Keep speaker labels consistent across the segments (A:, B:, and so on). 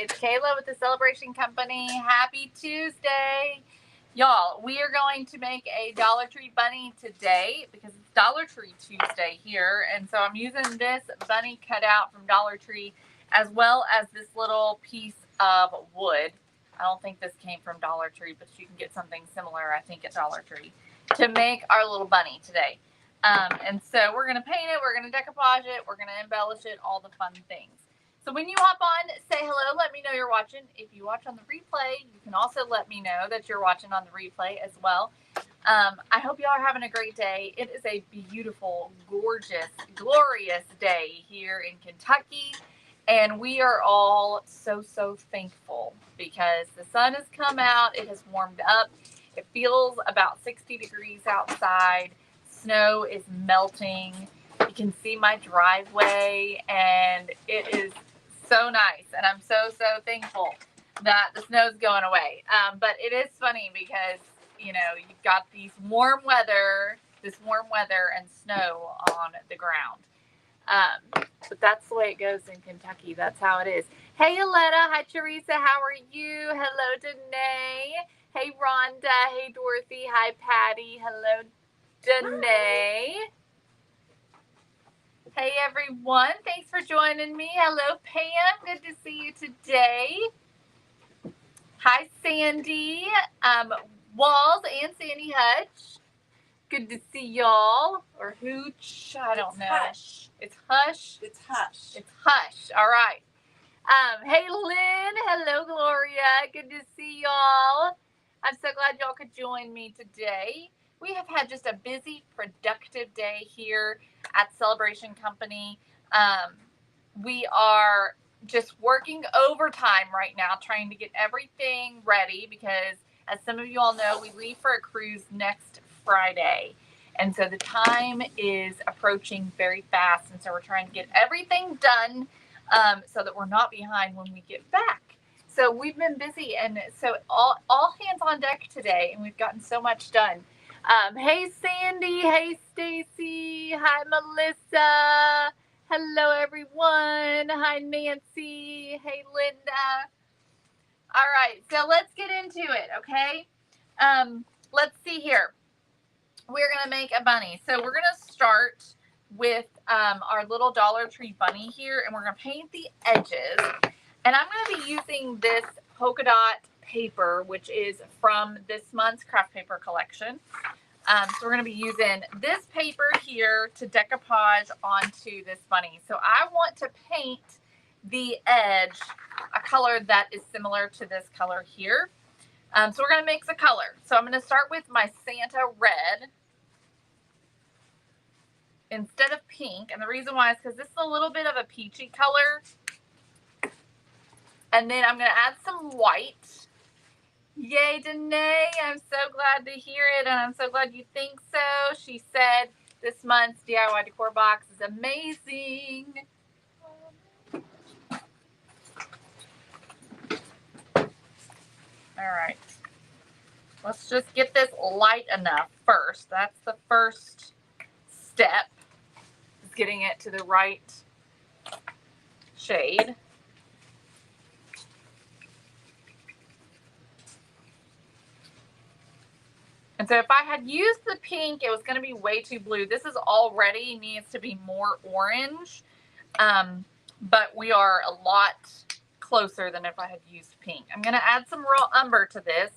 A: It's Kayla with the Celebration Company. Happy Tuesday. Y'all, we are going to make a Dollar Tree bunny today because it's Dollar Tree Tuesday here. And so I'm using this bunny cutout from Dollar Tree as well as this little piece of wood. I don't think this came from Dollar Tree, but you can get something similar, I think, at Dollar Tree to make our little bunny today. And so we're going to paint it, we're going to decoupage it, we're going to embellish it, all the fun things. So when you hop on, say hello, let me know you're watching. If you watch on the replay, you can also let me know that you're watching on the replay as well. I hope y'all are having a great day. It is a beautiful, gorgeous, glorious day here in Kentucky. And we are all so thankful because the sun has come out. It has warmed up. It feels about 60 degrees outside. Snow is melting. You can see my driveway and it is so nice. And I'm so thankful that the snow's going away. But it is funny because, you know, you've got this warm weather and snow on the ground. But that's the way it goes in Kentucky. That's how it is. Hey, Aletta. Hi, Teresa. How are you? Hello, Danae. Hey, Rhonda. Hey, Dorothy. Hi, Patty. Hello, Danae. Hey, everyone. Thanks for joining me. Hello, Pam. Good to see you today. Hi, Sandy. Walls and Sandy Hutch. Good to see y'all. Or Hooch. I don't know.
B: Hush.
A: It's Hush.
B: It's Hush.
A: It's Hush. All right. Hey, Lynn. Hello, Gloria. Good to see y'all. I'm so glad y'all could join me today. We have had just a busy, productive day here at Celebration Company. We are just working overtime right now, trying to get everything ready because, as some of you all know, we leave for a cruise next Friday. And so the time is approaching very fast. And so we're trying to get everything done so that we're not behind when we get back. So we've been busy. And so all hands on deck today. And we've gotten so much done. Hey, Sandy. Hey, Stacy. Hi, Melissa. Hello, everyone. Hi, Nancy. Hey, Linda. All right. So let's get into it. Okay. Let's see here. We're going to make a bunny. So we're going to start with our little Dollar Tree bunny here, and we're going to paint the edges. And I'm going to be using this polka dot paper, which is from this month's craft paper collection. So we're going to be using this paper here to decoupage onto this bunny. So I want to paint the edge a color that is similar to this color here. So we're going to mix a color. So I'm going to start with my Santa red instead of pink. And the reason why is because this is a little bit of a peachy color. And then I'm going to add some white. Yay, Danae. I'm so glad to hear it. And I'm so glad you think so. She said this month's DIY decor box is amazing. All right. Let's just get this light enough first. That's the first step, is getting it to the right shade. And so if I had used the pink, it was going to be way too blue. This is already needs to be more orange, but we are a lot closer than if I had used pink. I'm going to add some raw umber to this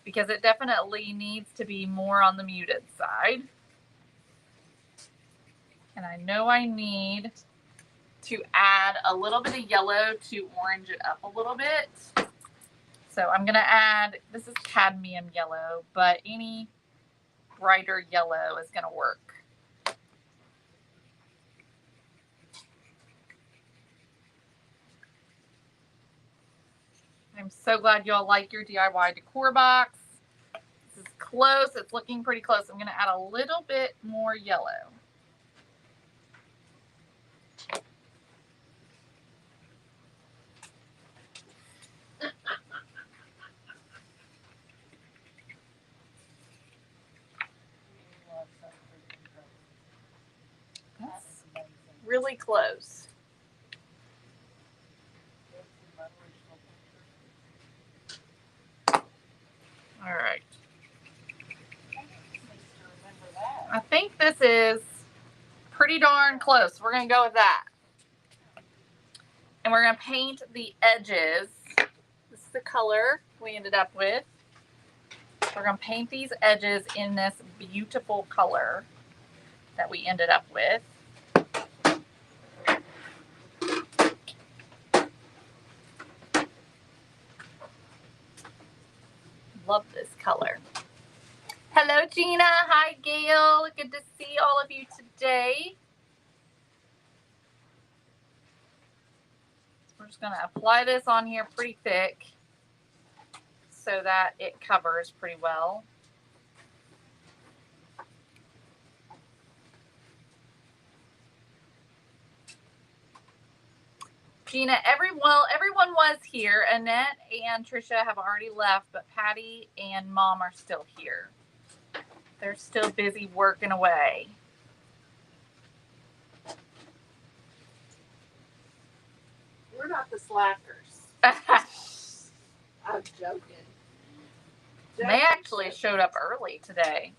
A: because it definitely needs to be more on the muted side. And I know I need to add a little bit of yellow to orange it up a little bit. So I'm going to add, this is cadmium yellow, but any brighter yellow is going to work. I'm so glad y'all like your DIY decor box. This is close. It's looking pretty close. I'm going to add a little bit more yellow. That's really close. All right. I think this is pretty darn close. We're going to go with that. And we're going to paint the edges. This is the color we ended up with. We're going to paint these edges in this beautiful color that we ended up with. Love this color. Hello, Gina. Hi, Gail. Good to see all of you today. We're just going to apply this on here pretty thick so that it covers pretty well. Gina, everyone was here. Annette and Trisha have already left, but Patty and Mom are still here. They're still busy working away.
B: We're not the slackers. I'm joking.
A: They actually showed up early today.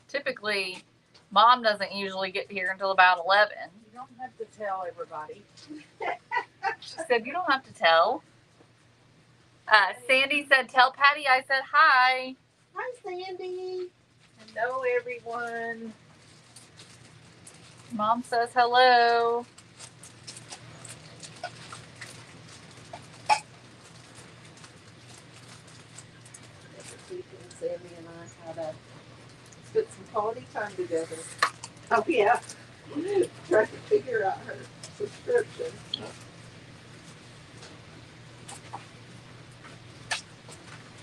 A: Typically, Mom doesn't usually get here until about 11.
B: You don't have to tell everybody.
A: She said, you don't have to tell. Sandy said, tell Patty I said hi.
B: Hi, Sandy. Hello, everyone.
A: Mom says hello.
B: Sandy and I had to spend some quality time together. Oh, yeah. Trying to figure out her subscription.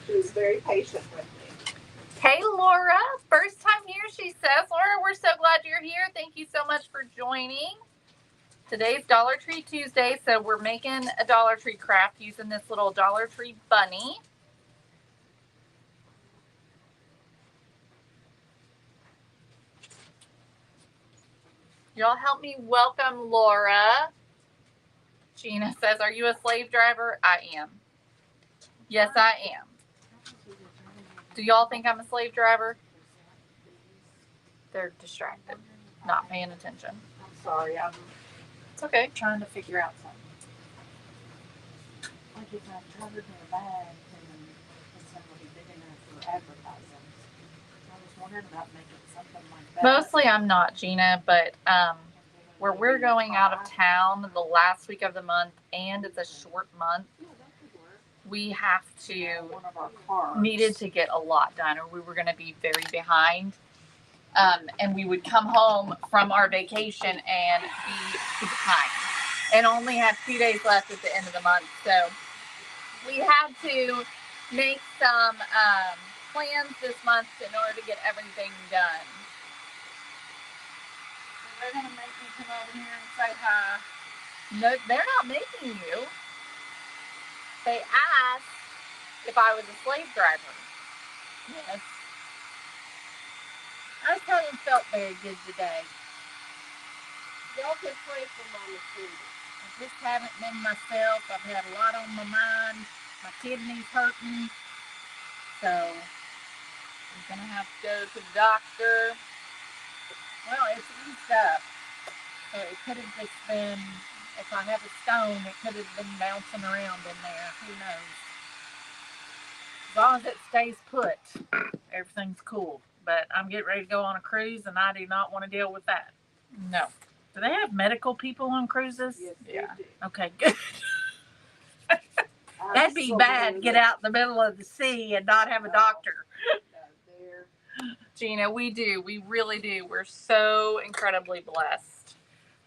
B: She was very patient with me.
A: Hey, Laura. First time here, she says. Laura, we're so glad you're here. Thank you so much for joining. Today's Dollar Tree Tuesday, so we're making a Dollar Tree craft using this little Dollar Tree bunny. Y'all help me welcome Laura. Gina says, are you a slave driver? I am. Yes, I am. Do y'all think I'm a slave driver? They're distracted, not paying attention.
B: I'm sorry.
A: It's okay.
B: Trying to figure out something. Like if I covered in a bag and somebody big enough for advertising. I was wondering about making something like that.
A: Mostly I'm not, Gina, but where we're going out of town the last week of the month and it's a short month, we have to, needed to get a lot done or we were going to be very behind. And we would come home from our vacation and be behind and only have 2 days left at the end of the month. So we had to make some plans this month in order to get everything done.
B: They're going to make me come over here and say hi.
A: No, they're not making you. They asked if I was a slave driver. Yes.
B: I haven't felt very good today. Y'all can pray for Mama Cindy.
A: I just haven't been myself. I've had a lot on my mind. My kidney's hurting. So I'm going to have to go to the doctor. Well, it's eased up. So it could have just been, if I have a stone, it could have been bouncing around in there. Who knows? As long as it stays put, everything's cool. But I'm getting ready to go on a cruise, and I do not want to deal with that. No. Do they have medical people on cruises?
B: Yes,
A: yeah.
B: they do.
A: Okay, good. That'd be bad. Get out in the middle of the sea and not have a doctor. Gina, we do. We really do. We're so incredibly blessed.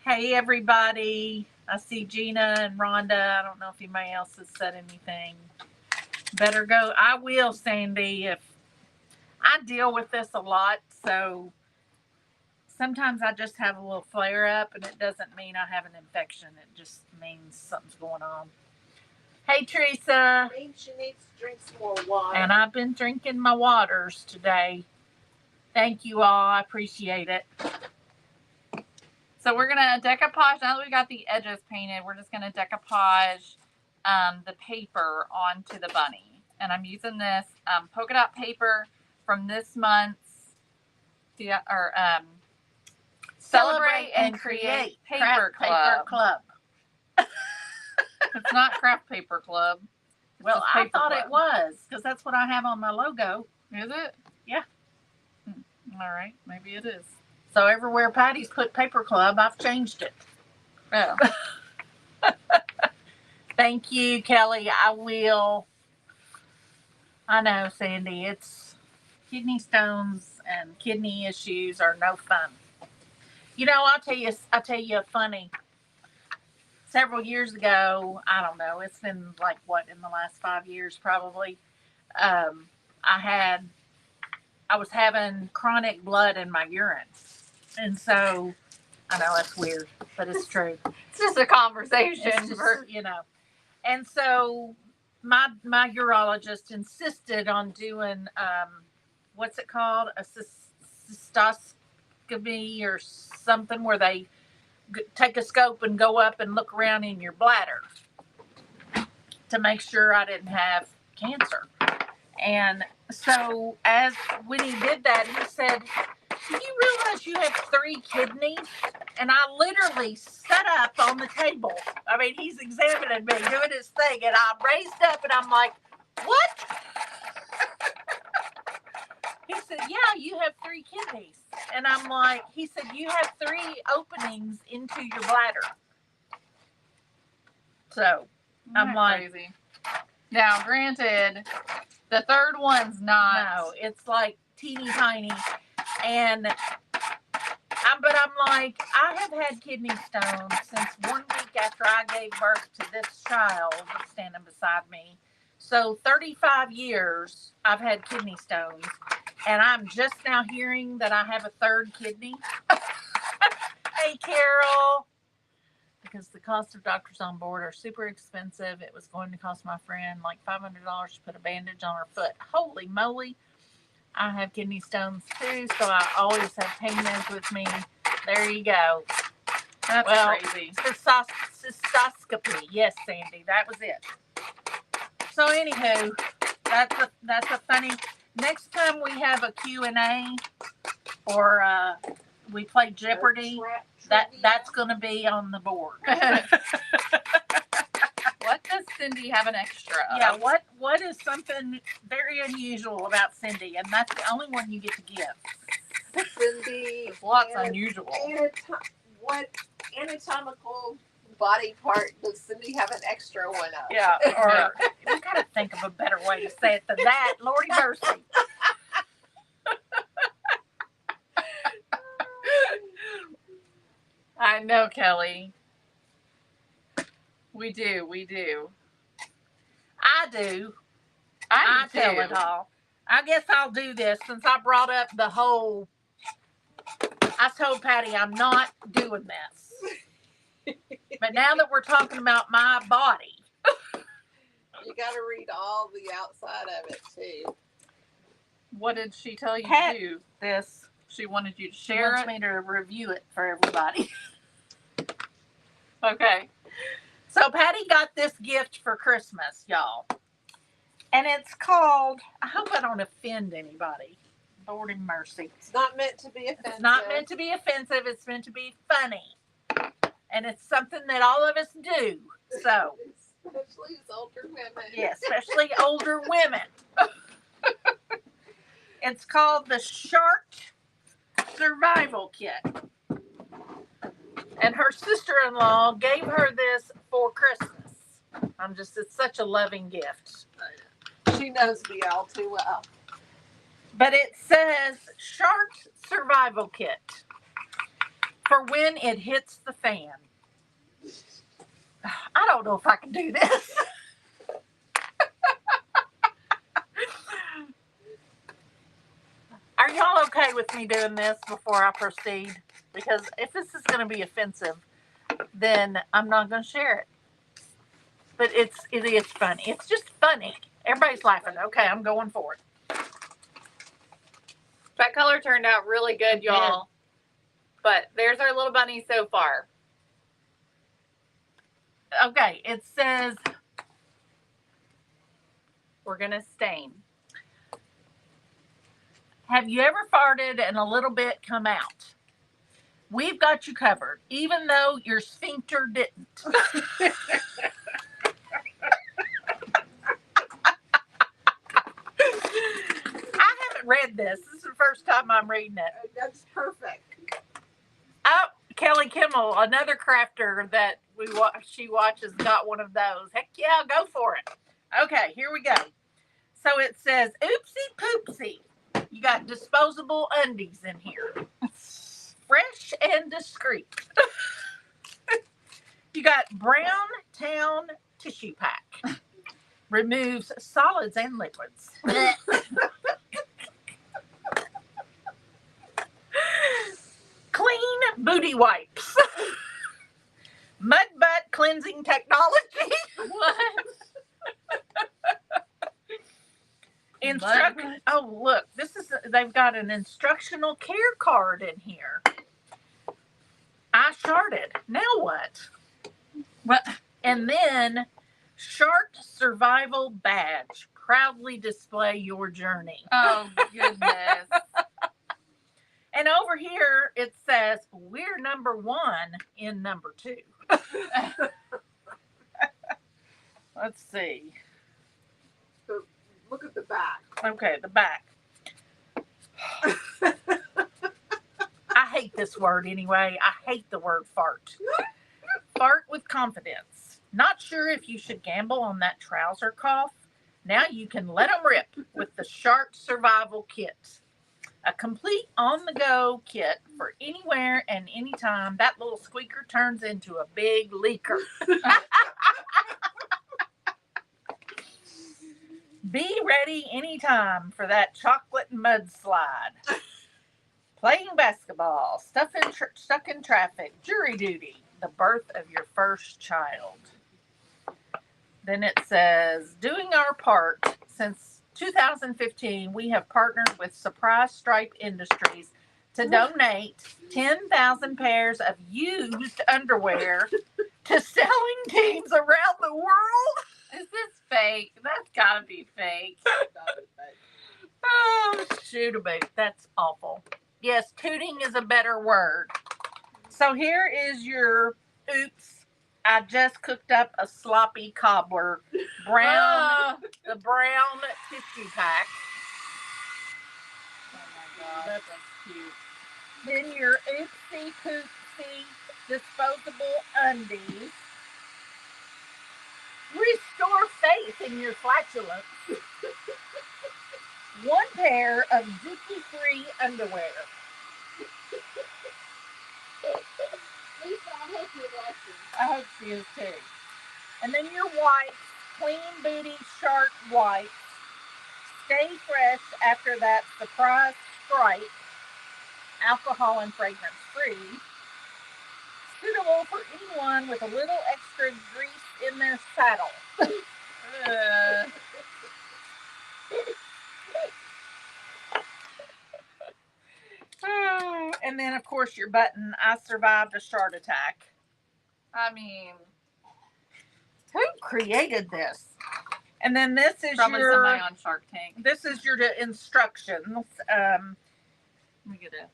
A: Hey, everybody. I see Gina and Rhonda. I don't know if anybody else has said anything. Better go. I will, Sandy. If I deal with this a lot, so sometimes I just have a little flare up, and it doesn't mean I have an infection. It just means something's going on. Hey, Teresa.
B: It means she needs to drink some more water.
A: And I've been drinking my waters today. Thank you all. I appreciate it. So we're gonna decoupage. Now that we got the edges painted, we're just gonna decoupage the paper onto the bunny. And I'm using this polka dot paper from this month's Celebrate and Create Paper Club. It's not Craft Paper Club.
C: Well, I thought
A: Club.
C: It was, because that's what I have on my logo.
A: Is it?
C: Yeah.
A: All right, maybe it is.
C: So everywhere Patty's put Paper Club, I've changed it.
A: Oh.
C: Thank you, Kelly. I will. I know, Sandy. It's kidney stones and kidney issues are no fun. You know, I'll tell you a funny. Several years ago, I don't know, it's been like what, in the last 5 years probably. I was having chronic blood in my urine. And so I know that's weird, but it's true.
A: It's just a conversation.
C: It's just, you know. And so my urologist insisted on doing what's it called? A cystoscopy or something, where they take a scope and go up and look around in your bladder to make sure I didn't have cancer. And so when he did that, he said, "Do you realize you have 3 kidneys?" And I literally sat up on the table. I mean, he's examining me, doing his thing, and I raised up and I'm like, "What?" He said, "Yeah, you have 3 kidneys." And I'm like, he said, "You have 3 openings into your bladder." So I'm like,
A: crazy. Now, granted, the third one's not.
C: no, it's like teeny tiny. And I'm like, I have had kidney stones since 1 week after I gave birth to this child standing beside me. So 35 years I've had kidney stones, and I'm just now hearing that I have a 3rd kidney. Hey, Carol. Because the cost of doctors on board are super expensive. It was going to cost my friend like $500 to put a bandage on her foot. Holy moly. I have kidney stones too, so I always have pain meds with me. There you go.
A: That's crazy.
C: Cystoscopy. Yes, Sandy, that was it. So anywho, that's a funny. Next time we have a Q&A or we play Jeopardy, that's going to be on the board.
A: What does Cindy have an extra of?
C: Yeah, what is something very unusual about Cindy? And that's the only one you get to give.
B: Cindy,
A: What's unusual?
B: What anatomical body part does Cindy have an extra one of?
C: Yeah, or we got to think of a better way to say it than that. Lordy mercy.
A: I know, Kelly. We do.
C: I do. I tell it all. I guess I'll do this since I brought up the whole. I told Patty I'm not doing this. But now that we're talking about my body,
B: you got to read all the outside of it too.
A: What did she tell you
C: Pat,
A: to do?
C: this.
A: She wanted you to
C: She
A: share
C: wants
A: it?
C: me to review it for everybody.
A: Okay.
C: So Patty got this gift for Christmas, y'all. And it's called, I hope I don't offend anybody. Lord have mercy.
B: It's not meant to be offensive.
C: It's not meant to be offensive. It's meant to be funny. And it's something that all of us do. So.
B: Especially as older women.
C: Yeah, especially older women. It's called the Shark Survival Kit. And her sister-in-law gave her this for Christmas. It's such a loving gift.
B: She knows me all too well.
C: But it says Shark Survival Kit for when it hits the fan. I don't know if I can do this. Are y'all okay with me doing this before I proceed? Because if this is going to be offensive, then I'm not going to share it. But it is funny. It's just funny. Everybody's laughing. Okay, I'm going for it.
A: That color turned out really good, y'all. But there's our little bunny so far.
C: Okay, it says
A: We're going to stain.
C: have you ever farted and a little bit come out? We've got you covered, even though your sphincter didn't. I haven't read this. This is the first time I'm reading it.
B: That's perfect.
C: Oh, Kelly Kimmel, another crafter that she watches, got one of those. Heck yeah, go for it. Okay, here we go. So it says, oopsie poopsie. You got disposable undies in here. Fresh and discreet. You got Brown Town tissue pack. Removes solids and liquids. Clean booty wipes. Mud butt cleansing technology.
A: What?
C: Oh, look, they've got an instructional care card in here. I sharted. Now what?
A: What?
C: And then Shark Survival Badge. Proudly display your journey.
A: Oh, goodness.
C: And over here it says we're number 1 in number 2. Let's see.
B: So look at the back.
C: Okay, the back. I hate this word anyway. I hate the word fart. Fart with confidence. Not sure if you should gamble on that trouser cough. Now you can let them rip with the Shark Survival Kit. A complete on-the-go kit for anywhere and anytime. That little squeaker turns into a big leaker. Be ready anytime for that chocolate mudslide. Playing basketball, stuck in traffic, jury duty, the birth of your first child. Then it says, doing our part. Since 2015, we have partnered with Surprise Stripe Industries to donate 10,000 pairs of used underwear to selling teams around the world.
A: Is this fake? That's gotta be fake.
C: Oh, shoot a boot. That's awful. Yes, tooting is a better word. So here is your oops. I just cooked up a sloppy cobbler the brown tissue pack.
A: Oh my gosh, that's cute.
C: Then your oopsie poopsie disposable undies. Restore faith in your flatulence. 1 pair of dookie-free underwear.
B: Lisa, I hope you're watching.
C: I hope she is too. And then your wipes, clean booty shark wipes. Stay fresh after that surprise stripe. Alcohol and fragrance free. Suitable for anyone with a little extra grease in their saddle. And then, of course, your button, I survived a shark attack.
A: I mean,
C: Who created this? And then this is
A: probably
C: your
A: somebody on Shark Tank.
C: this is your instructions.
A: Let me get it.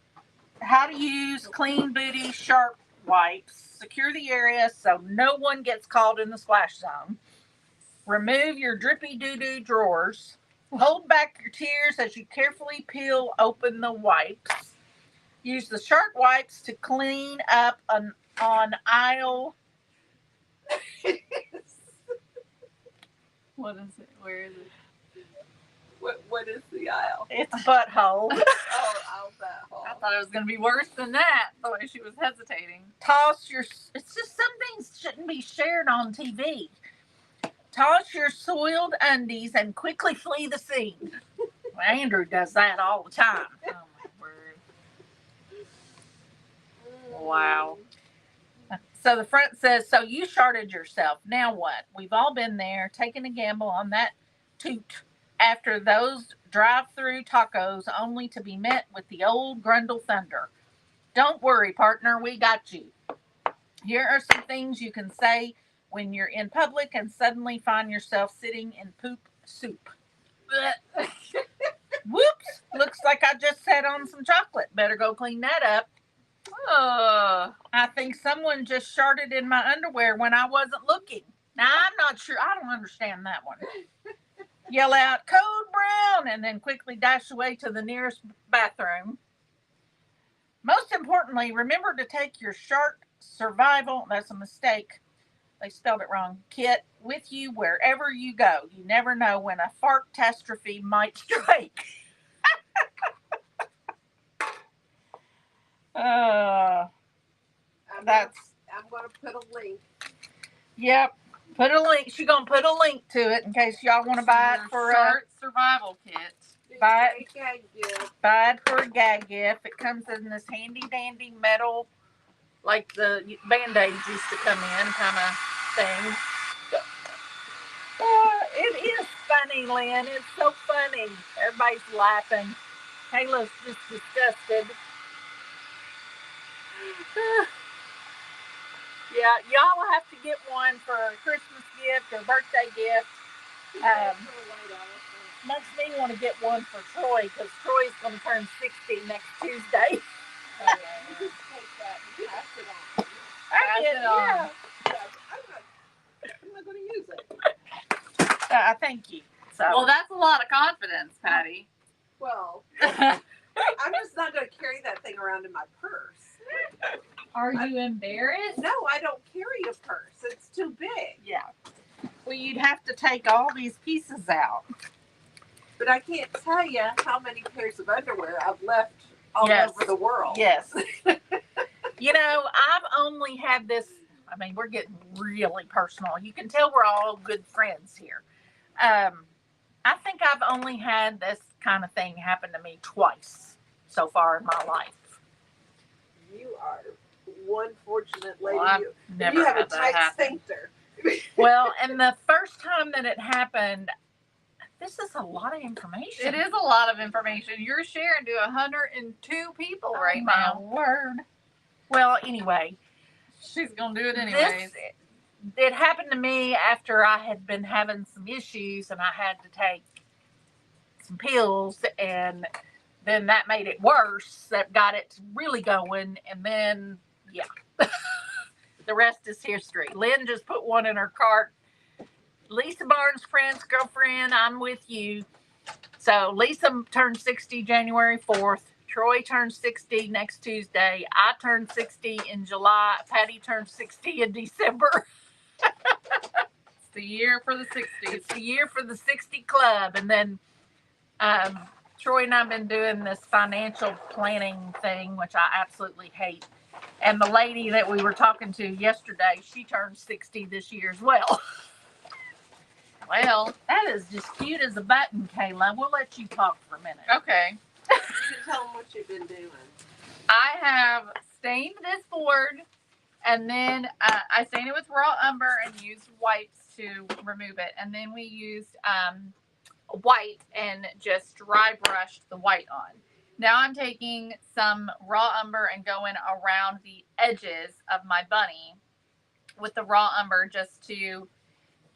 C: How to use clean booty shark wipes. Secure the area so no one gets caught in the splash zone. Remove your drippy doo-doo drawers. Hold back your tears as you carefully peel open the wipes. Use the shark wipes to clean up on aisle.
A: What is it? Where is it?
B: What is the aisle?
C: It's butthole.
B: Oh, aisle that hole.
A: I thought it was going to be worse than that, the way she was hesitating.
C: Toss your. It's just some things shouldn't be shared on TV. Toss your soiled undies and quickly flee the scene. Well, Andrew does that all the time.
A: Oh, my word. Wow.
C: So the front says, so you sharted yourself. Now what? We've all been there, taking a gamble on that toot after those drive-through tacos only to be met with the old Grundle Thunder. Don't worry, partner, we got you. Here are some things you can say when you're in public and suddenly find yourself sitting in poop soup. Whoops! Looks like I just sat on some chocolate. Better go clean that up. I think someone just sharted in my underwear when I wasn't looking. Now, I'm not sure. I don't understand that one. Yell out, "Code Brown," and then quickly dash away to the nearest bathroom. Most importantly, remember to take your shark survival, that's a mistake, they spelled it wrong, kit with you wherever you go. You never know when a fart catastrophe might strike. That's.
B: I'm gonna put a link.
C: Yep. Put a link. She's gonna put a link to it in case y'all want to buy it for a
A: short survival kit.
C: Buy it for a gag gift. It comes in this handy dandy metal, like the Band-Aids used to come in kind of thing. It is funny, Lynn. It's so funny. Everybody's laughing. Kayla's just disgusted. Yeah, y'all will have to get one for a Christmas gift or birthday gift. Makes me want to get one for Troy because Troy's going to turn 60 next Tuesday.
B: Oh, yeah. You just take that and pass it on.
C: Yeah.
B: I'm not going to use it.
C: Thank you. So.
A: Well, that's a lot of confidence, Patty.
B: Well, I'm just not going to carry that thing around in my purse.
A: Are you embarrassed?
B: No, I don't carry a purse. It's too big.
C: Yeah. Well, you'd have to take all these pieces out.
B: But I can't tell you how many pairs of underwear I've left all over the world.
C: Yes. You know, I've only had this, I mean, we're getting really personal. You can tell we're all good friends here. I think I've only had this kind of thing happen to me twice so far in my life.
B: You are one fortunate lady.
A: Well,
B: you have a tight sphincter.
C: Well, and the first time that it happened, this is a lot of information.
A: It is a lot of information. You're sharing to 102 people right now.
C: My word. Well, anyway.
A: She's going to do it anyways.
C: It happened to me after I had been having some issues and I had to take some pills, and then that made it worse. That got it really going, and then, yeah. The rest is history. Lynn just put one in her cart. Lisa Barnes' friend's girlfriend, I'm with you. So Lisa turned 60 January 4th. Troy turns 60 next Tuesday. I turned 60 in July. Patty turned 60 in December.
A: It's the year for the 60s.
C: It's the year for the 60 club. And then Troy and I have been doing this financial planning thing, which I absolutely hate. And the lady that we were talking to yesterday, she turned 60 this year as well.
A: Well,
C: that is just cute as a button, Kayla. We'll let you talk for a minute.
A: Okay.
B: You can tell them what you've been doing.
A: I have stained this board, and then I stained it with raw umber and used wipes to remove it. And then we used white and just dry brushed the white on. Now I'm taking some raw umber and going around the edges of my bunny with the raw umber just to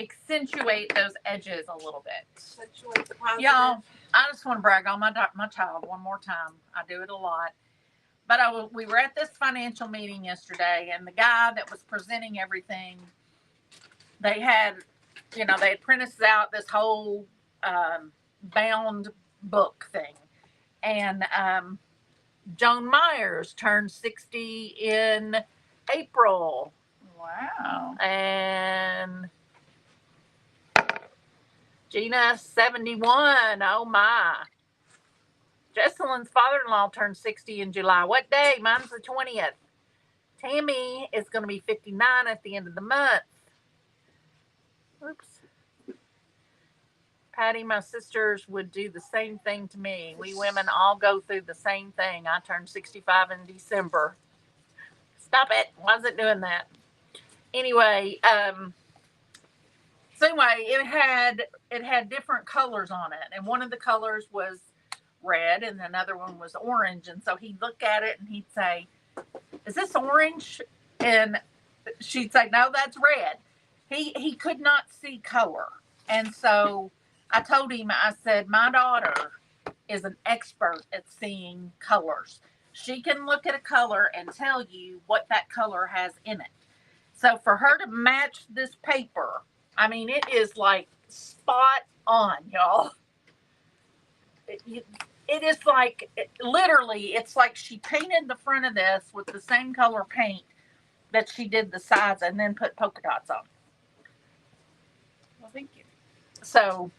A: accentuate those edges a little bit.
B: Accentuate the positive.
C: Y'all, I just want to brag on my child one more time. I do it a lot. But we were at this financial meeting yesterday, and the guy that was presenting everything, they had printed out this whole bound book thing. And Joan Myers turned 60 in April.
A: Wow.
C: And Gina, 71. Oh, my. Jesselyn's father-in-law turned 60 in July. What day? Mine's the 20th. Tammy is going to be 59 at the end of the month. Oops. Patty, my sisters would do the same thing to me. We women all go through the same thing. I turned 65 in December. Stop it. Wasn't doing that. Anyway, it had different colors on it. And one of the colors was red and another one was orange. And so he'd look at it and he'd say, is this orange? And she'd say, no, that's red. He could not see color. And so I told him, I said, my daughter is an expert at seeing colors. She can look at a color and tell you what that color has in it. So for her to match this paper, I mean, it is like spot on, y'all. It is like, literally, it's like she painted the front of this with the same color paint that she did the sides and then put polka dots on.
A: Well, thank you.
C: So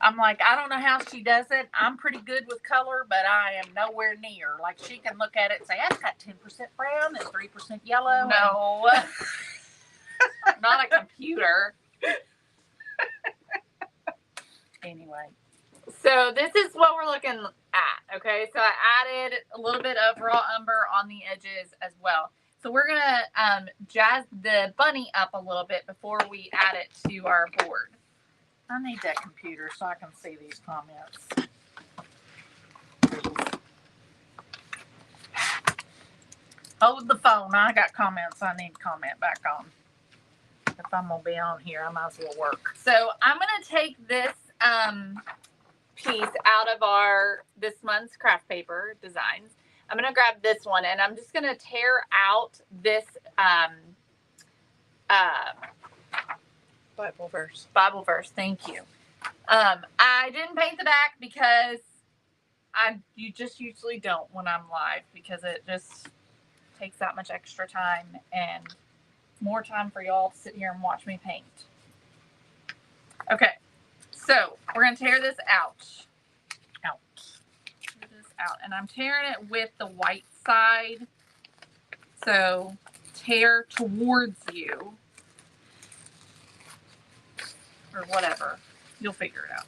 C: I'm like, I don't know how she does it. I'm pretty good with color, but I am nowhere near. Like, she can look at it and say, that's got 10% brown and 3% yellow.
A: No. Not a computer.
C: Anyway.
A: So this is what we're looking at, okay? So I added a little bit of raw umber on the edges as well. So we're going to jazz the bunny up a little bit before we add it to our board.
C: I need that computer so I can see these comments. Hold the phone. I got comments I need to comment back on. If I'm going to be on here, I might as well work.
A: So I'm going to take this piece out of this month's craft paper designs. I'm going to grab this one and I'm just going to tear out this
B: Bible verse.
A: Bible verse. Thank you. I didn't paint the back because you just usually don't when I'm live, because it just takes that much extra time and more time for y'all to sit here and watch me paint. Okay, so we're going to tear this out. Tear this out. And I'm tearing it with the white side. So tear towards you. Or whatever. You'll figure it out.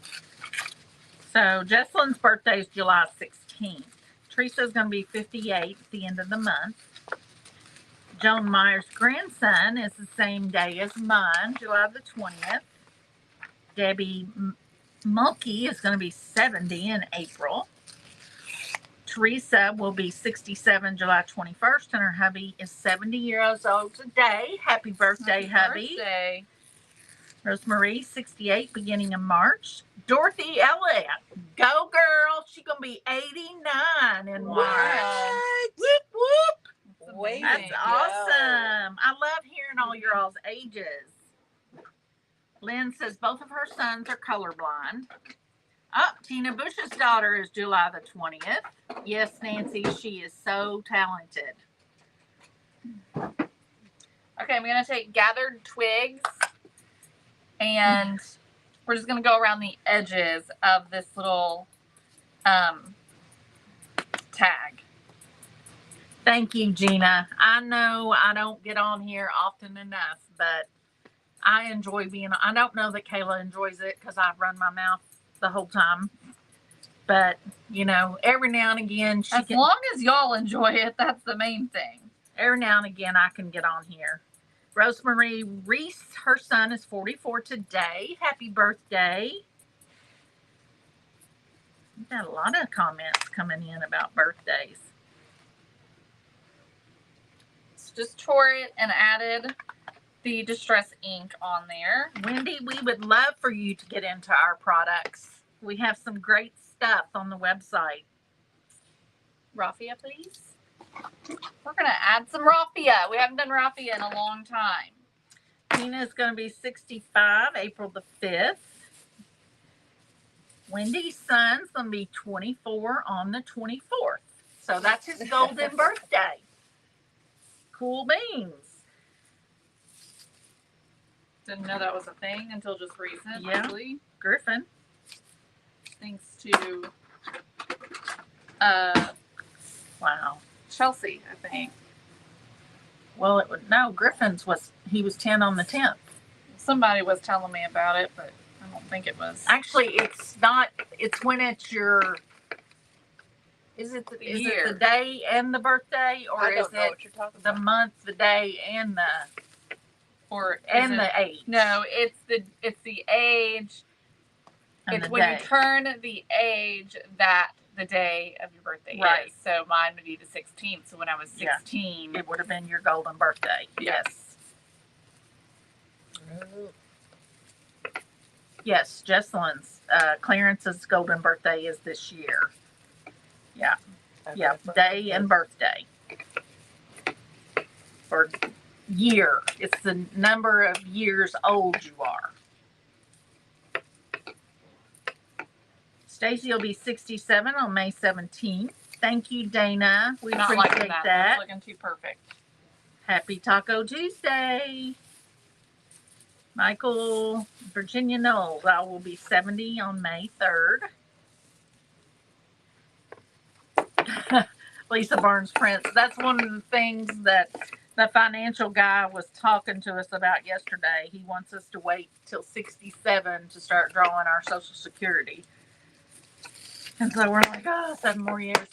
C: So Jesselyn's birthday is July 16th. Teresa's going to be 58 at the end of the month. Joan Meyer's grandson is the same day as mine, July the 20th. Debbie Mulkey is going to be 70 in April. Teresa will be 67 July 21st, and her hubby is 70 years old today. Happy birthday, hubby.
A: Birthday.
C: Rosemarie, 68, beginning of March. Dorothy Elliott, go girl. She's going to be 89 in March. Whoop, whoop.
B: Way
C: That's
B: to go.
C: awesome. I love hearing all your all's ages. Lynn says both of her sons are colorblind. Oh, Tina Bush's daughter is July the 20th. Yes, Nancy, she is so talented.
A: Okay, I'm going to take gathered twigs and we're just going to go around the edges of this little tag.
C: Thank you, Gina. I know I don't get on here often enough, but I enjoy being. I don't know that Kayla enjoys it because I run my mouth the whole time. But, you know, every now and again,
A: As long as y'all enjoy it, that's the main thing.
C: Every now and again, I can get on here. Rosemarie Reese, her son is 44 today. Happy birthday. We've got a lot of comments coming in about birthdays.
A: Just tore it and added the Distress ink on there.
C: Wendy, we would love for you to get into our products. We have some great stuff on the website.
A: Raffia, please. We're going to add some raffia. We haven't done raffia in a long time.
C: Tina's going to be 65, April the 5th. Wendy's son's going to be 24 on the 24th. So that's his golden birthday. Cool beans.
A: Didn't know that was a thing until just recently.
C: Yeah. Griffin.
A: Thanks to
C: Wow.
A: Chelsea, I think.
C: Well, Griffin's he was 10 on the 10th.
A: Somebody was telling me about it, but I don't think it was.
C: Actually, it's not. It's when it's your. Is it the day and the birthday, or
B: I
C: is
B: don't know
C: it
B: what you're talking
C: the
B: about.
C: month, the day, and the age?
A: No, it's the age.
C: And
A: It's
C: the
A: when
C: day.
A: you turn the age that the day of your birthday
C: Right.
A: is. So mine would be the 16th. So when I was 16,
C: It would have been your golden birthday.
A: Yeah.
C: Yes. Yes, Jesselyn's, Clarence's golden birthday is this year. Yeah. Yeah, day and birthday. Or year. It's the number of years old you are. Stacy will be 67 on May 17th. Thank you, Dana. We
A: not
C: appreciate
A: liking that.
C: that.
A: That's looking too perfect.
C: Happy Taco Tuesday. Michael, Virginia Knowles, I will be 70 on May 3rd. Lisa Barnes Prince. That's one of the things that the financial guy was talking to us about yesterday. He wants us to wait till 67 to start drawing our Social Security. And so we're like, 7 more years.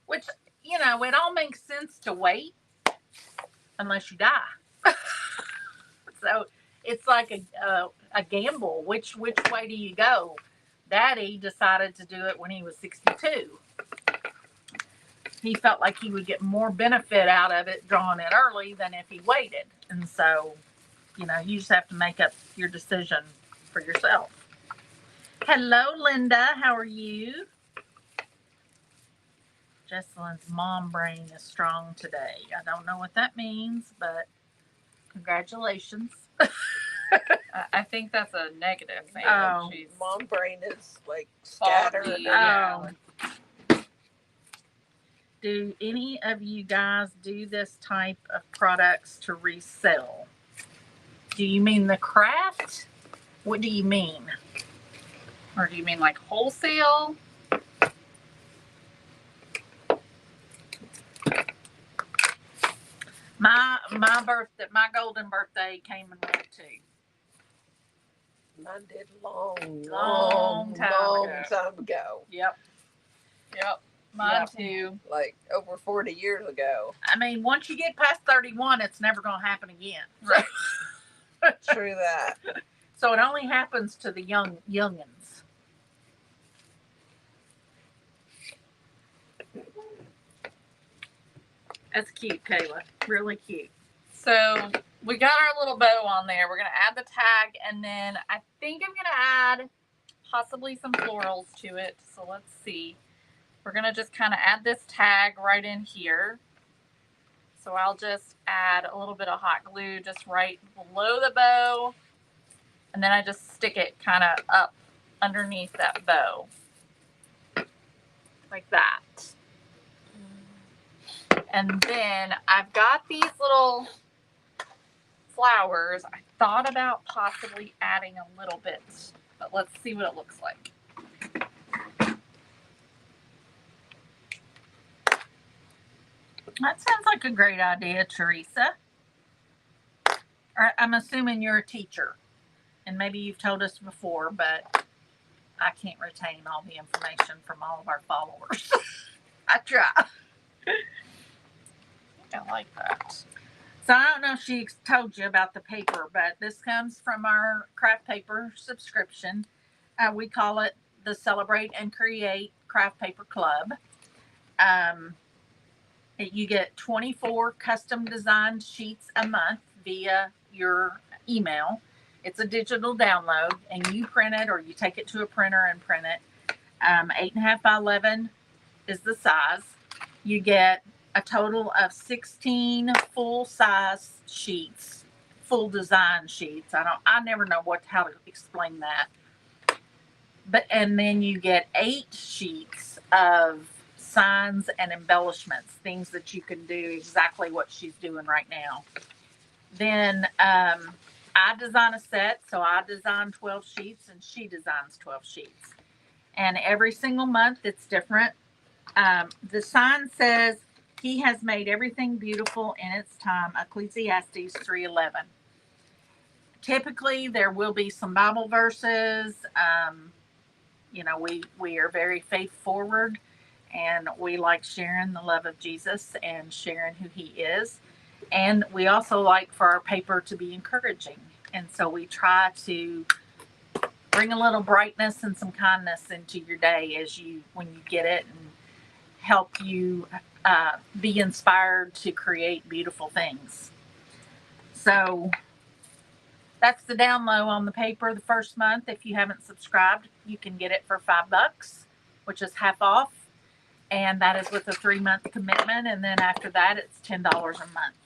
C: Which, you know, it all makes sense to wait unless you die. So it's like a gamble. Which way do you go? Daddy decided to do it when he was 62. He felt like he would get more benefit out of it drawing it early than if he waited. And so, you know, you just have to make up your decision for yourself. Hello, Linda. How are you? Jesselyn's mom brain is strong today. I don't know what that means, but congratulations.
A: I think that's a negative thing.
C: Oh.
A: She's
B: Mom brain is like scattered.
A: foggy.
C: Oh. Do any of you guys do this type of products to resell? Do you mean the craft? What do you mean?
A: Or do you mean like wholesale?
C: My golden birthday came and went too.
B: Mine did long
C: Long
B: time ago.
C: Yep.
A: Mine
C: Yep.
A: too.
B: Like over 40 years ago.
C: I mean, once you get past 31, it's never going to happen again.
A: Right.
B: True that.
C: So it only happens to the youngins. That's cute, Kayla. Really cute.
A: So we got our little bow on there. We're going to add the tag, and then I think I'm going to add possibly some florals to it. So let's see. We're going to just kind of add this tag right in here. So I'll just add a little bit of hot glue just right below the bow. And then I just stick it kind of up underneath that bow. Like that. And then I've got these little flowers. I thought about possibly adding a little bit, but let's see what it looks like.
C: That sounds like a great idea, Teresa. I'm assuming you're a teacher, and maybe you've told us before, but I can't retain all the information from all of our followers. I try.
A: I like that.
C: So I don't know if she told you about the paper, but this comes from our craft paper subscription. We call it the Celebrate and Create Craft Paper Club. You get 24 custom designed sheets a month via your email. It's a digital download, and you print it or you take it to a printer and print it. 8.5 by 11 is the size. You get a total of 16 full size sheets, full design sheets. I never know how to explain that. And then you get 8 sheets of signs and embellishments, things that you can do exactly what she's doing right now. Then I design a set, so I design 12 sheets and she designs 12 sheets. And every single month it's different. The sign says, "He has made everything beautiful in its time," Ecclesiastes 3:11. Typically there will be some Bible verses. We are very faith forward, and we like sharing the love of Jesus and sharing who he is. And we also like for our paper to be encouraging. And so we try to bring a little brightness and some kindness into your day when you get it, and help you be inspired to create beautiful things. So that's the down low on the paper the first month. If you haven't subscribed, you can get it for $5, which is half off. And that is with a 3-month commitment. And then after that, it's $10 a month.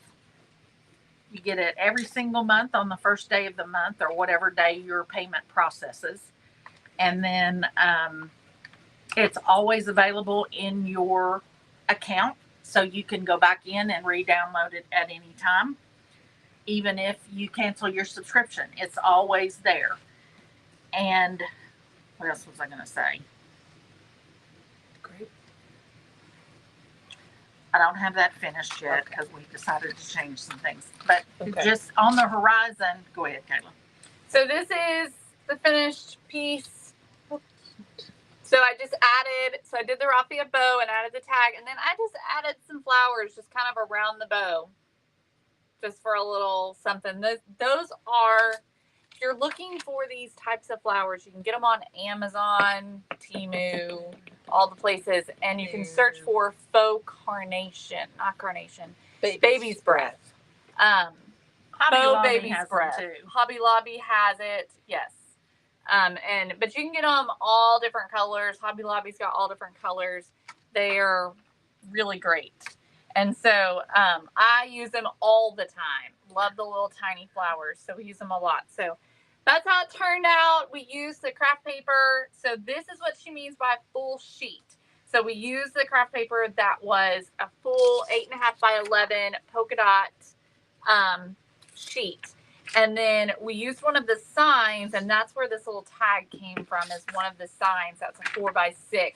C: You get it every single month on the first day of the month, or whatever day your payment processes. And then it's always available in your account, so you can go back in and re-download it at any time. Even if you cancel your subscription, it's always there. And what else was I going to say?
B: Great.
C: I don't have that finished yet because we decided to change some things. But
B: Okay.
C: just on the horizon, go ahead, Kayla.
A: So this is the finished piece. So I did the raffia bow and added the tag, and then I just added some flowers just kind of around the bow, just for a little something. Those are, if you're looking for these types of flowers, you can get them on Amazon, Temu, all the places, and you can search for faux carnation, not carnation, baby's breath.
C: Hobby
A: Faux
C: Lobby
A: baby's
C: has
A: breath.
C: them too.
A: Hobby Lobby has it, yes. But you can get them all different colors. Hobby Lobby's got all different colors. They are really great. And so I use them all the time. Love the little tiny flowers, so we use them a lot. So that's how it turned out. We used the craft paper. So this is what she means by full sheet. So we used the craft paper that was a full 8.5 by 11 polka dot sheet. And then we used one of the signs, and that's where this little tag came from, is one of the signs. That's a 4x6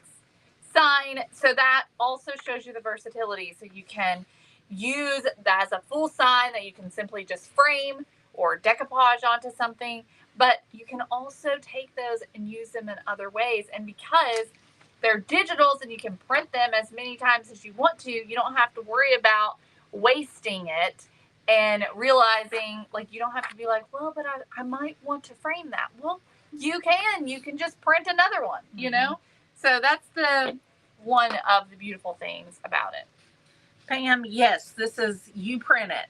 A: sign. So that also shows you the versatility. So you can use that as a full sign that you can simply just frame or decoupage onto something. But you can also take those and use them in other ways. And because they're digitals and you can print them as many times as you want to, you don't have to worry about wasting it. And realizing, like, you don't have to be like, well, but I might want to frame that. Well, you can just print another one, you know? So that's the one of the beautiful things about it.
C: Pam, yes, this is, you print it.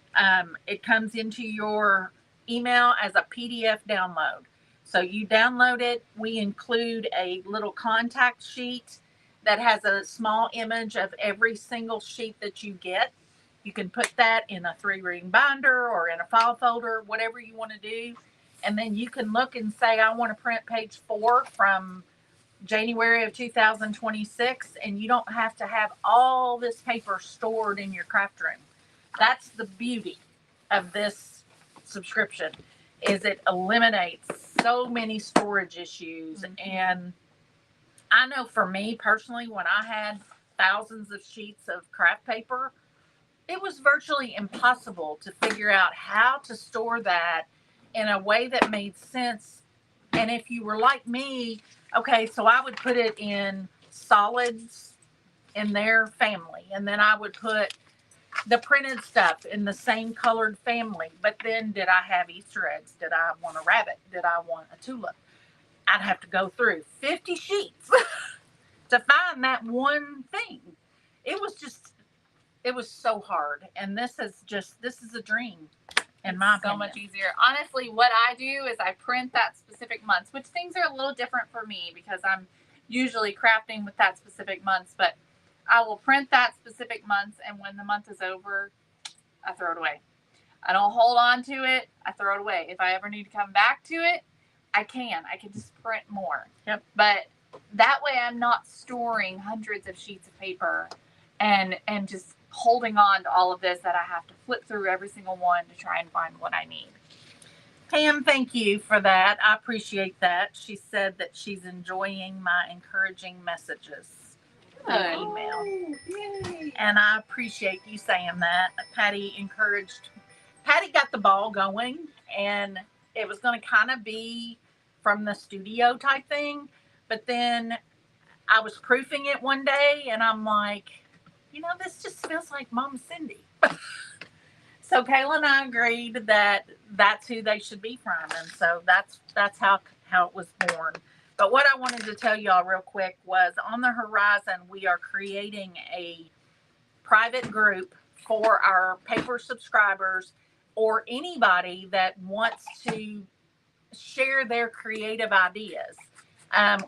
C: It comes into your email as a PDF download. So you download it. We include a little contact sheet that has a small image of every single sheet that you get. You can put that in a 3-ring binder or in a file folder, whatever you want to do. And then you can look and say, I want to print page 4 from January of 2026. And you don't have to have all this paper stored in your craft room. That's the beauty of this subscription, is it eliminates so many storage issues. And I know for me personally, when I had thousands of sheets of craft paper, it was virtually impossible to figure out how to store that in a way that made sense. And if you were like me, okay, so I would put it in solids in their family, and then I would put the printed stuff in the same colored family. But then, did I have Easter eggs? Did I want a rabbit? Did I want a tulip? I'd have to go through 50 sheets to find that one thing. It was so hard. And this is a dream, in my opinion.
A: So much easier. Honestly, what I do is I print that specific months, which things are a little different for me because I'm usually crafting with that specific months, but I will print that specific months, and when the month is over, I throw it away. I don't hold on to it. I throw it away. If I ever need to come back to it, I can just print more.
C: Yep.
A: But that way I'm not storing hundreds of sheets of paper and just holding on to all of this that I have to flip through every single one to try and find what I need.
C: Pam, thank you for that. I appreciate that. She said that she's enjoying my encouraging messages in email.
B: Yay.
C: And I appreciate you saying that. Patty got the ball going, and it was going to kind of be from the studio type thing. But then I was proofing it one day, and I'm like, this just feels like Mom Cindy. So Kayla and I agreed that that's who they should be from. And so that's how how it was born. But what I wanted to tell y'all real quick was on the horizon, we are creating a private group for our paper subscribers or anybody that wants to share their creative ideas.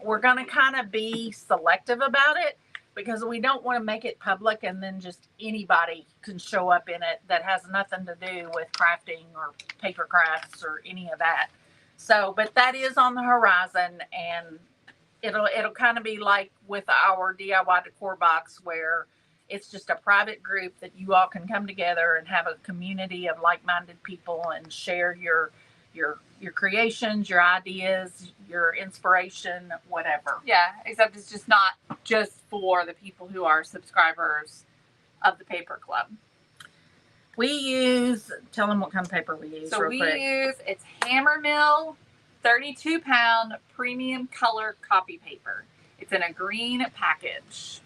C: We're going to kind of be selective about it because we don't want to make it public and then just anybody can show up in it that has nothing to do with crafting or paper crafts or any of that. So, but that is on the horizon, and it'll kind of be like with our DIY decor box where it's just a private group that you all can come together and have a community of like-minded people and share your creations, your ideas, your inspiration, whatever.
A: Yeah, except it's just not just for the people who are subscribers of the paper club.
C: We use, tell them what kind of paper we use.
A: So
C: real
A: we
C: quick.
A: use, it's Hammermill 32-pound premium color copy paper. It's in a green package.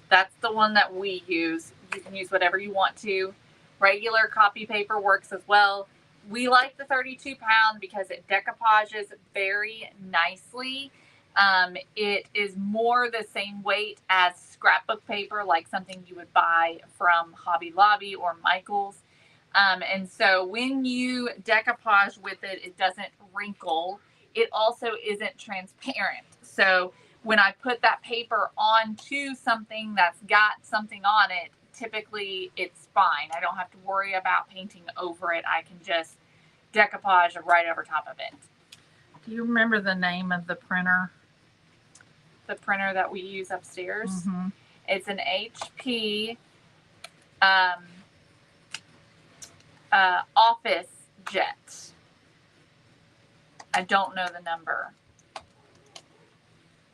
A: That's the one that we use. You can use whatever you want to. Regular copy paper works as well. We like the 32-pound because it decoupages very nicely. It is more the same weight as scrapbook paper, like something you would buy from Hobby Lobby or Michael's. And so when you decoupage with it, it doesn't wrinkle. It also isn't transparent. So when I put that paper onto something that's got something on it, typically it's fine. I don't have to worry about painting over it. I can just decoupage right over top of it.
C: Do you remember the name of the printer?
A: The printer that we use upstairs.
C: Mm-hmm.
A: It's an HP Office Jet. I don't know the number.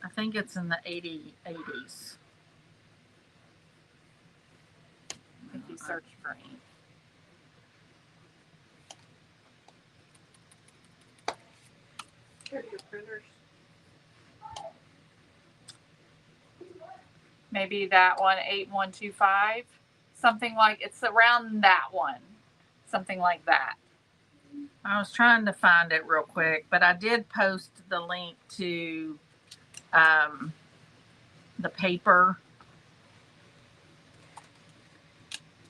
C: I think it's in the 80s.
A: If you search for me.
B: Here are your printers.
A: Maybe that one, 8125. Something like, it's around that one. Something like that.
C: I was trying to find it real quick, but I did post the link to the paper.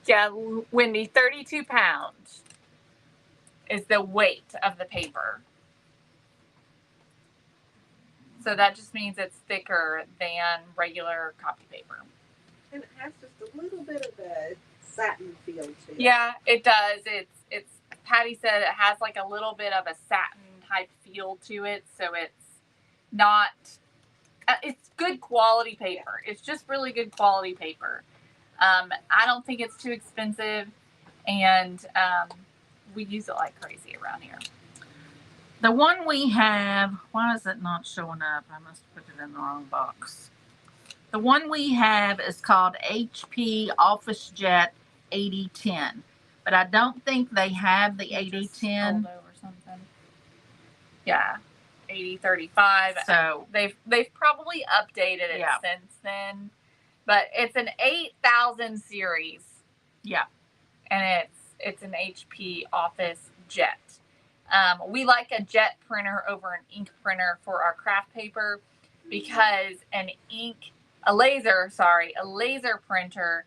A: Yeah, Wendy, 32 pounds is the weight of the paper. So that just means it's thicker than regular copy paper.
B: And it has just a little bit of a satin feel to it.
A: Yeah, it does. It's Patty said it has like a little bit of a satin type feel to it. So it's not, it's good quality paper. It's just really good quality paper. I don't think it's too expensive, and we use it like crazy around here.
C: The one we have, why is it not showing up? I must put it in the wrong box. The one we have is called HP Office Jet 8010, but I don't think they have the 8010.
A: Yeah, 8035.
C: So
A: they've probably updated it since then, but it's an 8000 series.
C: Yeah,
A: and it's an HP Office Jet. We like a jet printer over an ink printer for our craft paper because a laser printer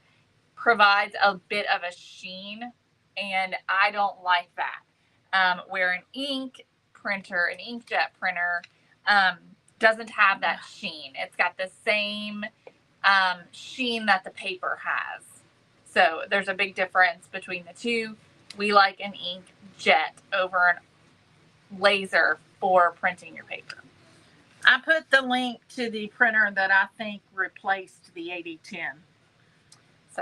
A: provides a bit of a sheen, and I don't like that. Where an inkjet printer doesn't have that sheen. It's got the same sheen that the paper has. So there's a big difference between the two. We like an inkjet over an laser for printing your paper.
C: I put the link to the printer that I think replaced the 8010.
A: So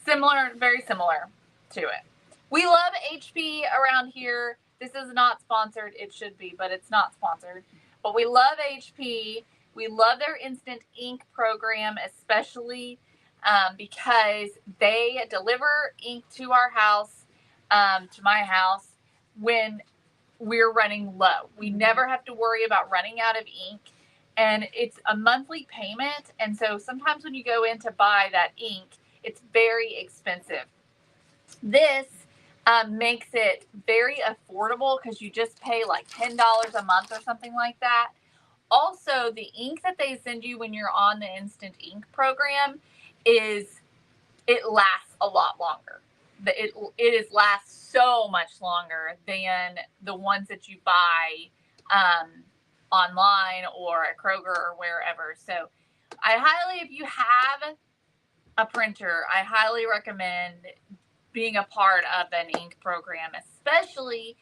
A: similar, very similar to it. We love HP around here. This is not sponsored. It should be, but it's not sponsored. But we love HP. We love their instant ink program, especially because they deliver ink to our house, to my house, when we're running low. We never have to worry about running out of ink, and it's a monthly payment. And so sometimes when you go in to buy that ink, it's very expensive. This makes it very affordable because you just pay like $10 a month or something like that. Also, the ink that they send you when you're on the Instant Ink program it lasts a lot longer. It lasts so much longer than the ones that you buy online or at Kroger or wherever. So I highly, if you have a printer, I highly recommend being a part of an ink program, especially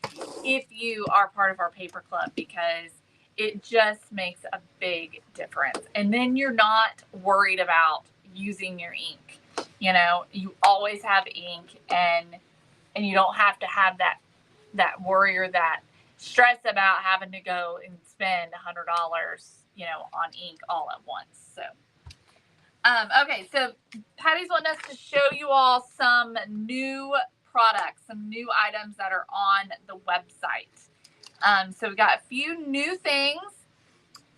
A: if you are part of our paper club, because it just makes a big difference. And then you're not worried about using your ink. You know, you always have ink, and you don't have to have that worry or that stress about having to go and spend $100, you know, on ink all at once. So okay, so Patty's wanting us to show you all some new products, some new items that are on the website. So we got a few new things.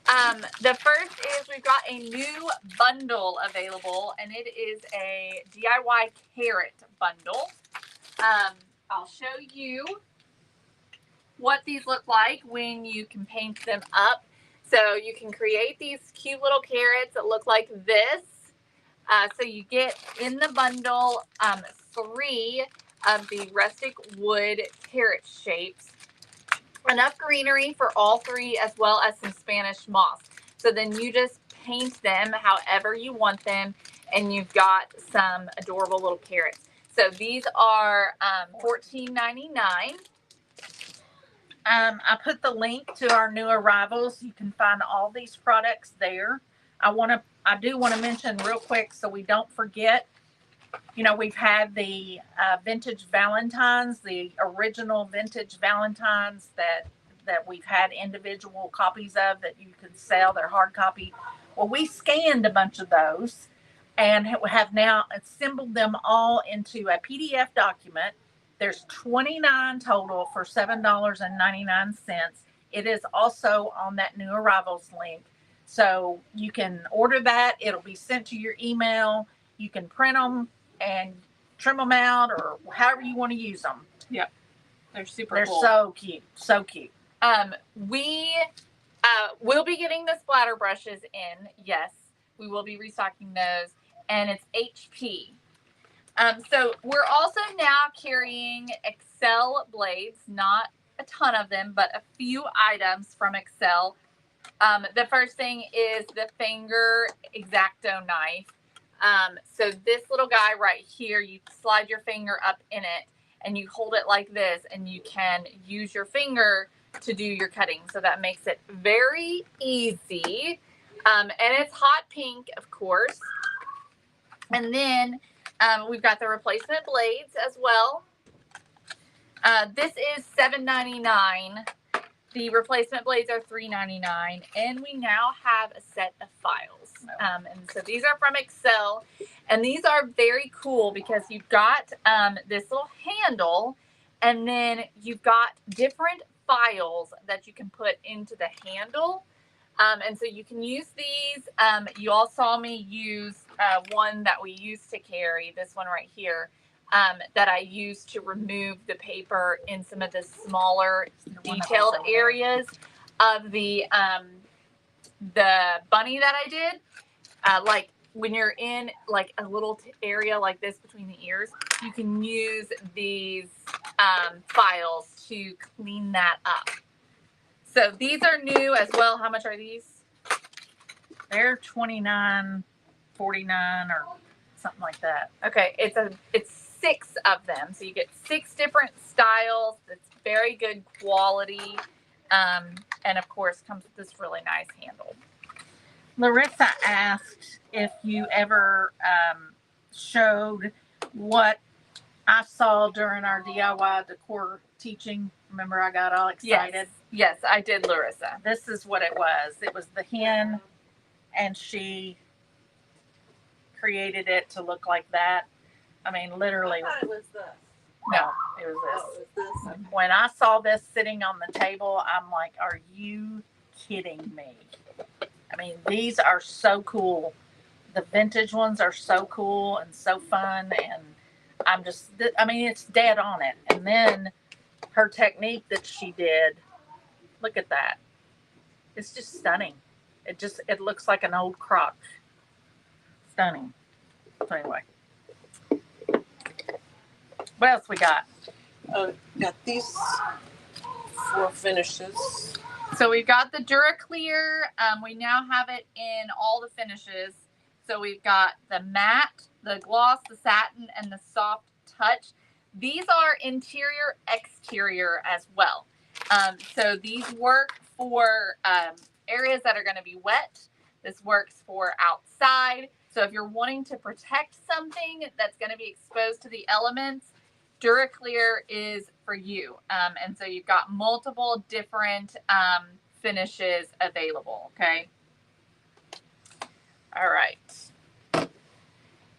A: The first is we've got a new bundle available, and it is a DIY carrot bundle. I'll show you what these look like when you can paint them up. So you can create these cute little carrots that look like this. So you get in the bundle 3 of the rustic wood carrot shapes, enough greenery for all 3, as well as some Spanish moss. So then you just paint them however you want them, and you've got some adorable little carrots. So these are $14.99.
C: I put the link to our new arrivals. You can find all these products there. I do want to mention real quick so we don't forget, you know, we've had the vintage Valentines, the original vintage Valentines that we've had individual copies of that you could sell. They're hard copy. Well, we scanned a bunch of those and have now assembled them all into a PDF document. There's 29 total for $7.99. It is also on that new arrivals link. So you can order that. It'll be sent to your email. You can print them and trim them out or however you want to use them.
A: Yep. They're super
C: They're
A: cool.
C: so cute. So cute.
A: We will be getting the splatter brushes in. Yes, we will be restocking those. And it's HP. So we're also now carrying Excel blades, not a ton of them, but a few items from Excel. The first thing is the finger X-Acto knife. So this little guy right here, you slide your finger up in it and you hold it like this, and you can use your finger to do your cutting. So that makes it very easy. And it's hot pink, of course. And then we've got the replacement blades as well. This is $7.99. The replacement blades are $3.99, and we now have a set of files. And so these are from Excel, and these are very cool because you've got this little handle, and then you've got different files that you can put into the handle. And so you can use these. You all saw me use one that we used to carry, this one right here. That I use to remove the paper in some of the smaller detailed areas of the bunny that I did. Like when you're in like a little area like this between the ears, you can use these files to clean that up. So these are new as well. How much are these?
C: They're $29.49 or something like that.
A: Okay, it's 6 of them, so you get 6 different styles. It's very good quality, and of course comes with this really nice handle.
C: Larissa asked if you ever showed what I saw during our DIY decor teaching. Remember, I got all excited.
A: Yes, I did, Larissa.
C: This is what it was. It was the hen, and she created it to look like that. I mean, literally.
B: I thought it was this.
C: No, it was this.
B: Oh, it was this.
C: When I saw this sitting on the table, I'm like, are you kidding me? I mean, these are so cool. The vintage ones are so cool and so fun. And I mean, it's dead on it. And then her technique that she did, look at that. It's just stunning. It looks like an old crotch. Stunning. So anyway. What else we got?
D: Got these 4 finishes.
A: So we've got the DuraClear. We now have it in all the finishes. So we've got the matte, the gloss, the satin, and the soft touch. These are interior, exterior as well. So these work for areas that are going to be wet. This works for outside. So if you're wanting to protect something that's going to be exposed to the elements, DuraClear is for you. And so you've got multiple different finishes available, okay? All right.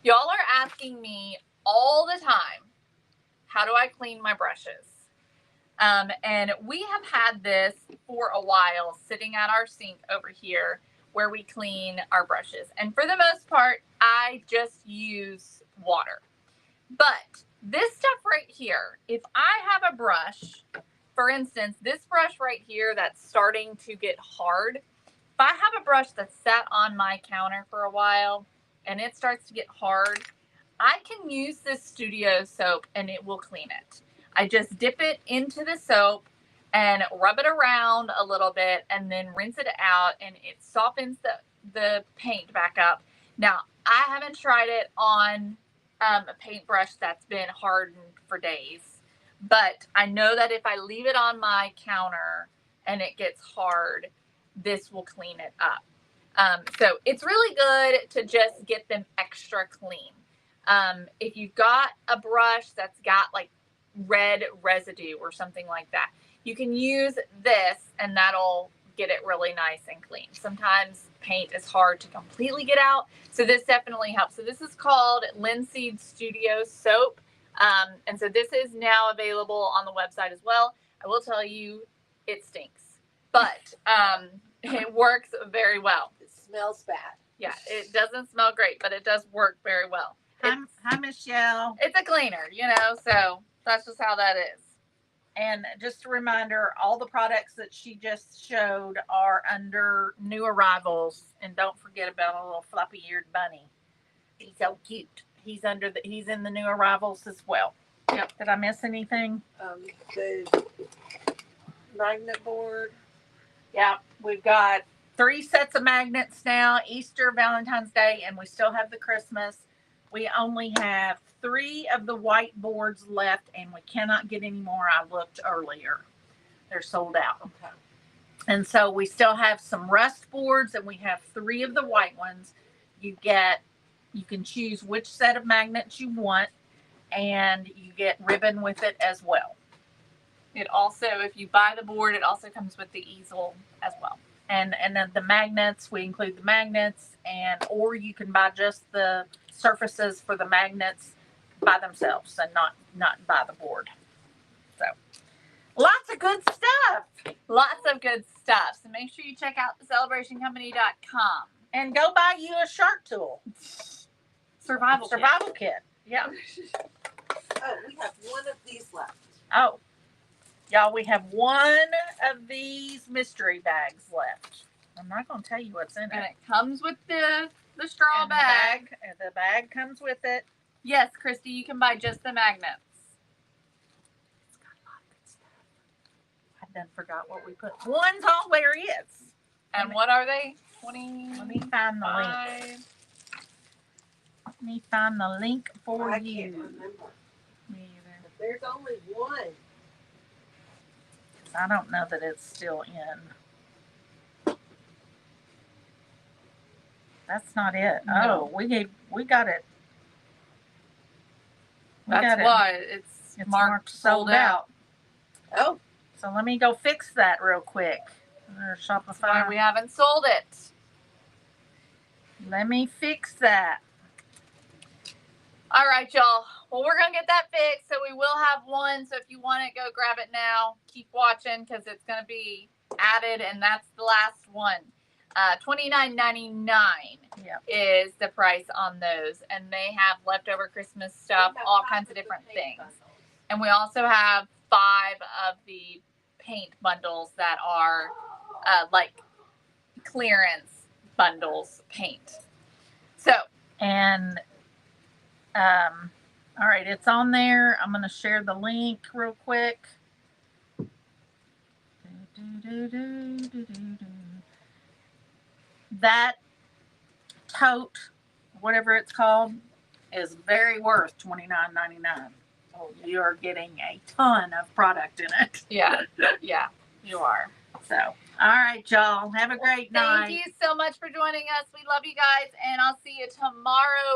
A: Y'all are asking me all the time, how do I clean my brushes? And we have had this for a while sitting at our sink over here where we clean our brushes. And for the most part, I just use water. But this stuff right here, if I have a brush, for instance, this brush right here that's starting to get hard, if I have a brush that's sat on my counter for a while and it starts to get hard, I can use this studio soap and it will clean it. I just dip it into the soap and rub it around a little bit and then rinse it out, and it softens the paint back up. Now, I haven't tried it on a paintbrush that's been hardened for days, but I know that if I leave it on my counter and it gets hard, this will clean it up. So it's really good to just get them extra clean. If you've got a brush that's got like red residue or something like that, you can use this and that'll get it really nice and clean. Sometimes paint is hard to completely get out, so this definitely helps. So this is called Linseed Studio Soap, and so this is now available on the website as well. I will tell you, it stinks, but it works very well.
D: It smells bad.
A: Yeah, it doesn't smell great, but it does work very well.
C: Hi, Michelle.
A: It's a cleaner, so that's just how that is.
C: And just a reminder, all the products that she just showed are under new arrivals. And don't forget about a little floppy-eared bunny. He's so cute. He's in the new arrivals as well. Yep. Did I miss anything?
D: The magnet board.
C: Yeah, we've got 3 sets of magnets now, Easter, Valentine's Day, and we still have the Christmas. We only have 3 of the white boards left, and we cannot get any more. I looked earlier. They're sold out.
D: Okay.
C: And so we still have some rust boards, and we have 3 of the white ones. You can choose which set of magnets you want, and you get ribbon with it as well.
A: It also, if you buy the board, it also comes with the easel as well.
C: And then the magnets, we include the magnets, or you can buy just the surfaces for the magnets by themselves and not buy the board. So lots of good stuff.
A: Lots of good stuff. So make sure you check out thecelebrationcompany.com.
C: And go buy you a shark tool.
A: Survival
C: kit. Yeah.
D: Oh, we have 1 of these left.
C: Oh. Y'all, we have 1 of these mystery bags left. I'm not going to tell you what's in it.
A: And it comes with the straw bag.
C: The bag comes with it.
A: Yes, Christy, you can buy just the magnets.
C: It's got a lot of good stuff. I done forgot what we put. One's all there is.
A: And what are they? 20.
C: Let me find the link. Let me find the link for
D: I
C: you.
D: can't remember.
C: Me either.
D: But there's only 1.
C: I don't know that it's still in. That's not it.
A: No.
C: Oh, we got it.
A: That's why it's marked sold out.
D: Oh.
C: So let me go fix that real quick. There's
A: That's why
C: Shopify.
A: we haven't sold it.
C: Let me fix that.
A: All right, y'all. Well, we're going to get that fixed, so we will have 1. So if you want it, go grab it now. Keep watching because it's going to be added, and that's the last one. $29.99
C: Yep.
A: is the price on those, and they have leftover Christmas stuff, all kinds of different things. And we also have 5 of the paint bundles that are like clearance bundles paint. So,
C: And all right, it's on there. I'm going to share the link real quick. That tote, whatever it's called, is very worth $29.99. You're getting a ton of product in it.
A: yeah, you are.
C: So, all right, y'all. Have a great night.
A: Thank you so much for joining us. We love you guys, and I'll see you tomorrow.